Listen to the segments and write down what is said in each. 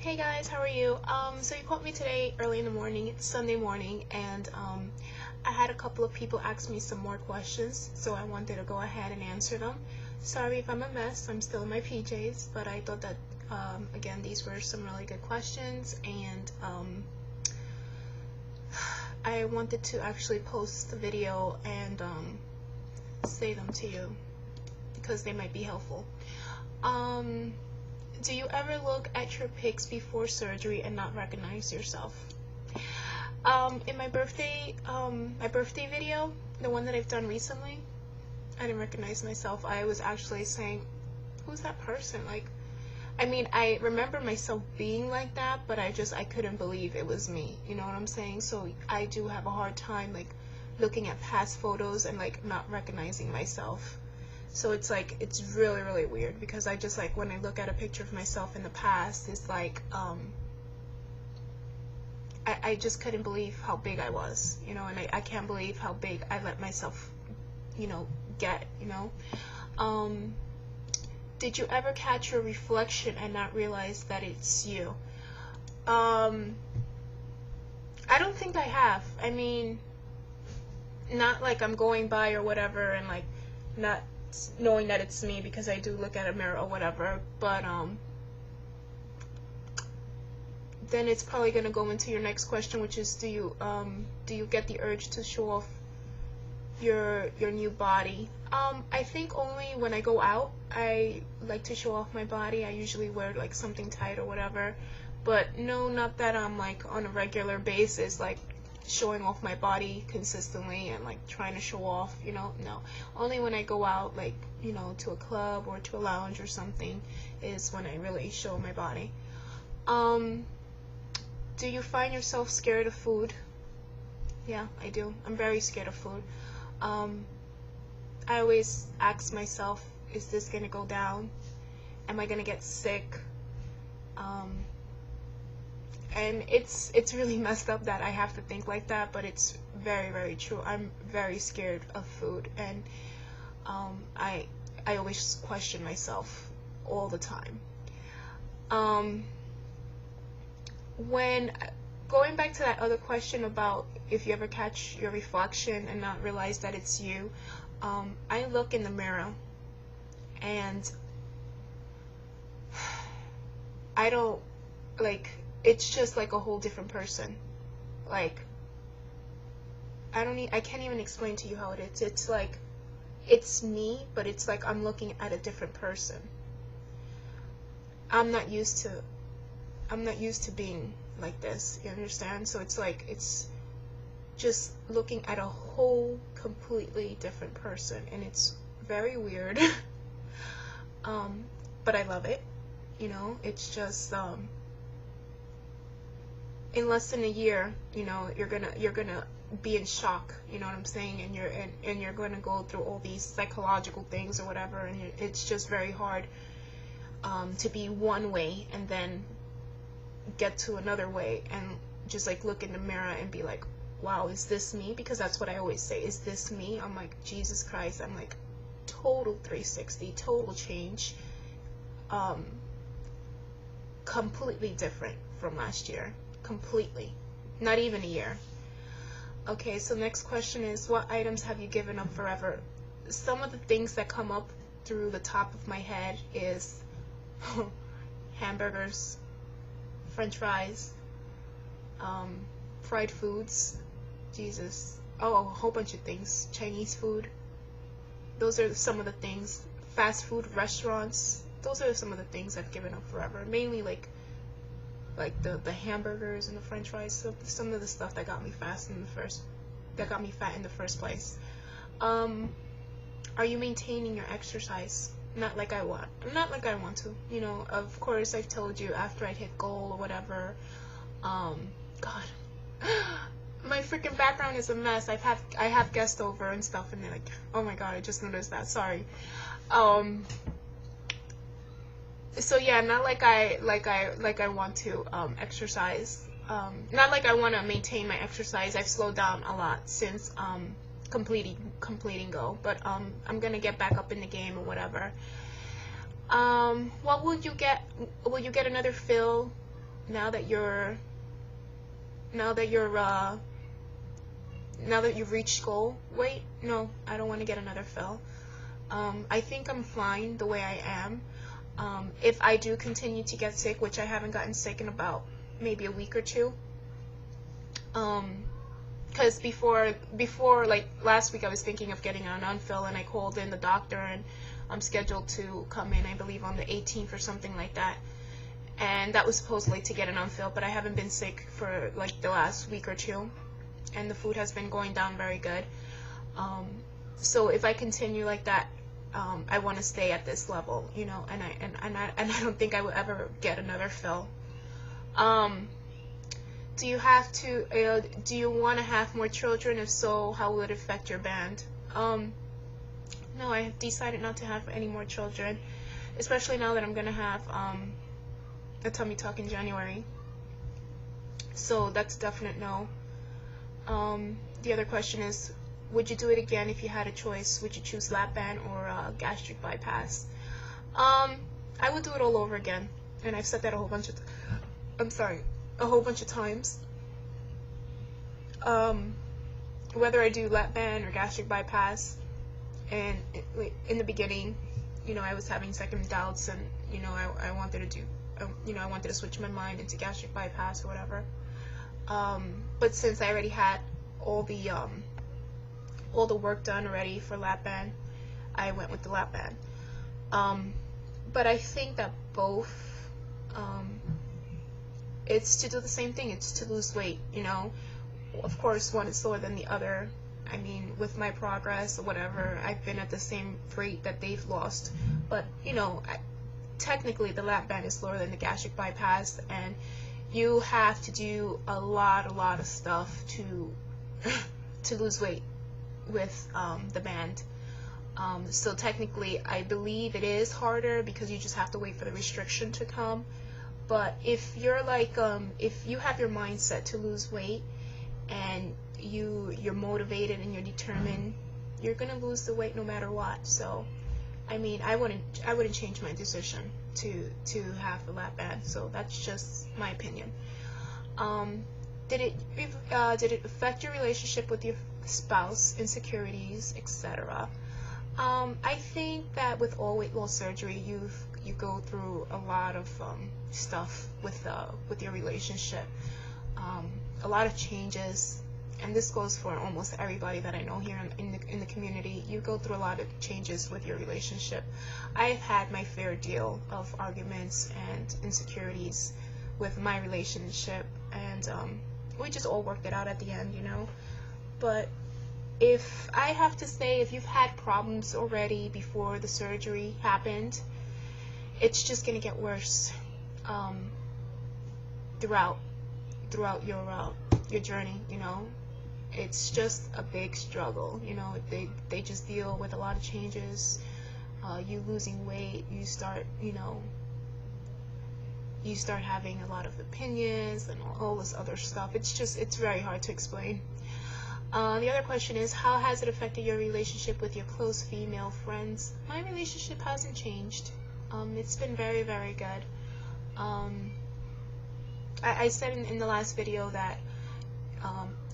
Hey guys, how are you? So you caught me today early in the morning. It's Sunday morning, and I had a couple of people ask me some more questions, so I wanted to go ahead and answer them. Sorry if I'm a mess. I'm still in my PJs, but I thought that again, these were some really good questions, and I wanted to actually post the video and say them to you because they might be helpful. Do you ever look at your pics before surgery and not recognize yourself? In my birthday video, the one that I've done recently, I didn't recognize myself. I was actually saying, who's that person? Like, I mean, I remember myself being like that, but I couldn't believe it was me. You know what I'm saying? So I do have a hard time, like, looking at past photos and, like, not recognizing myself. So it's like, it's really, really weird because I just, like, when I look at a picture of myself in the past, it's like, I just couldn't believe how big I was, you know, and I can't believe how big I let myself, you know, get, you know. Did you ever catch your reflection and not realize that it's you? I don't think I have. I mean, not like I'm going by or whatever and, like, not knowing that it's me because I do look at a mirror or whatever, but then it's probably gonna go into your next question, which is, do you get the urge to show off your new body? I think only when I go out I like to show off my body. I usually wear like something tight or whatever, but no, not that I'm like on a regular basis like showing off my body consistently and like trying to show off, you know. No, only when I go out, like, you know, to a club or to a lounge or something is when I really show my body. Do you find yourself scared of food? Yeah, I do. I'm very scared of food. I always ask myself, is this gonna go down? Am I gonna get sick? And it's really messed up that I have to think like that, but it's very, very true. I'm very scared of food, and I always question myself all the time. When going back to that other question about if you ever catch your reflection and not realize that it's you, I look in the mirror and I don't, like, it's just like a whole different person. Like, I can't even explain to you how it is. It's like, it's me, but it's like I'm looking at a different person. I'm not used to being like this, you understand? So it's like, it's just looking at a whole completely different person, and it's very weird. But I love it, you know. It's just in less than a year, you know, you're gonna be in shock, you know what I'm saying, and you're gonna go through all these psychological things or whatever, and it's just very hard to be one way and then get to another way and just like look in the mirror and be like, wow, is this me? Because that's what I always say, is this me? I'm like, Jesus Christ, I'm like total 360, total change, completely different from last year, completely, not even a year. Okay, so next question is, what items have you given up forever? Some of the things that come up through the top of my head is hamburgers, French fries, fried foods, Jesus, oh, a whole bunch of things, Chinese food. Those are some of the things. Fast food restaurants, those are some of the things I've given up forever. Mainly like the hamburgers and the French fries. So some of the stuff that got me fat in the first place. Are you maintaining your exercise? Not like I want to, you know. Of course, I've told you after I hit goal or whatever. God, my freaking background is a mess. I have guests over and stuff, and they're like, oh my God, I just noticed that. Sorry. So yeah, not like I want to exercise. Not like I want to maintain my exercise. I've slowed down a lot since completing Go, but I'm gonna get back up in the game or whatever. What will you get? Will you get another fill now that you've reached goal weight, no, I don't want to get another fill. I think I'm fine the way I am. If I do continue to get sick, which I haven't gotten sick in about maybe a week or two, because before like last week I was thinking of getting an unfill, and I called in the doctor, and I'm scheduled to come in, I believe, on the 18th or something like that, and that was supposedly to get an unfill, but I haven't been sick for like the last week or two, and the food has been going down very good. So if I continue like that, I want to stay at this level, you know, and I don't think I will ever get another fill. Do you want to have more children? If so, how will it affect your band? No, I have decided not to have any more children, especially now that I'm gonna have a tummy tuck in January. So that's a definite no. The other question is, would you do it again if you had a choice? Would you choose lap band or gastric bypass? I would do it all over again, and I've said that a whole bunch of times. Whether I do lap band or gastric bypass, and in the beginning, you know, I was having second doubts, and you know, I wanted to switch my mind into gastric bypass or whatever. But since I already had all the work done already for lap band, I went with the lap band. But I think that both, it's to do the same thing. It's to lose weight, you know. Of course, one is slower than the other. I mean, with my progress or whatever, I've been at the same rate that they've lost. But, you know, technically the lap band is slower than the gastric bypass, and you have to do a lot of stuff to lose weight with the band. So technically, I believe it is harder because you just have to wait for the restriction to come. But if you're like, if you have your mindset to lose weight, and you're motivated and you're determined, you're gonna lose the weight no matter what. So, I mean, I wouldn't change my decision to have the lap band. So that's just my opinion. Did it affect your relationship with your spouse, insecurities, etc.? I think that with all weight loss surgery, you go through a lot of stuff with your relationship, a lot of changes, and this goes for almost everybody that I know here in the community. You go through a lot of changes with your relationship. I've had my fair deal of arguments and insecurities with my relationship, and we just all worked it out at the end, you know. But if I have to say, if you've had problems already before the surgery happened, it's just gonna get worse throughout your journey, you know. It's just a big struggle, you know. They just deal with a lot of changes. You losing weight, you start having a lot of opinions and all this other stuff. It's very hard to explain. The other question is, how has it affected your relationship with your close female friends? My relationship hasn't changed. It's been very, very good. I said in the last video that,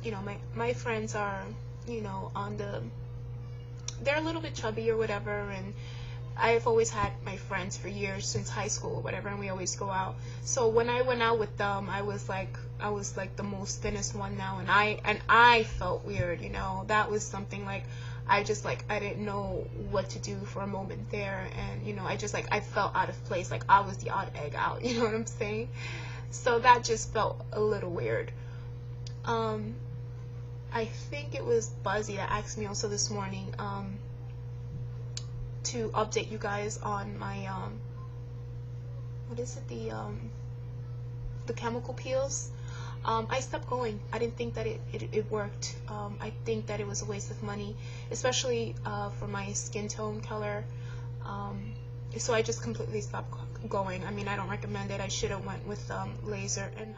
you know, my friends are, you know, they're a little bit chubby or whatever, and I've always had my friends for years, since high school or whatever, and we always go out. So when I went out with them, I was like the most thinnest one now, and I felt weird, you know. That was something like, I didn't know what to do for a moment there, and you know, I felt out of place, like I was the odd egg out, you know what I'm saying? So that just felt a little weird. I think it was Buzzy that asked me also this morning to update you guys on my what is it, the chemical peels. I stopped going. I didn't think that it worked. I think that it was a waste of money, especially for my skin tone color. So I just completely stopped going. I mean, I don't recommend it. I should have went with laser. And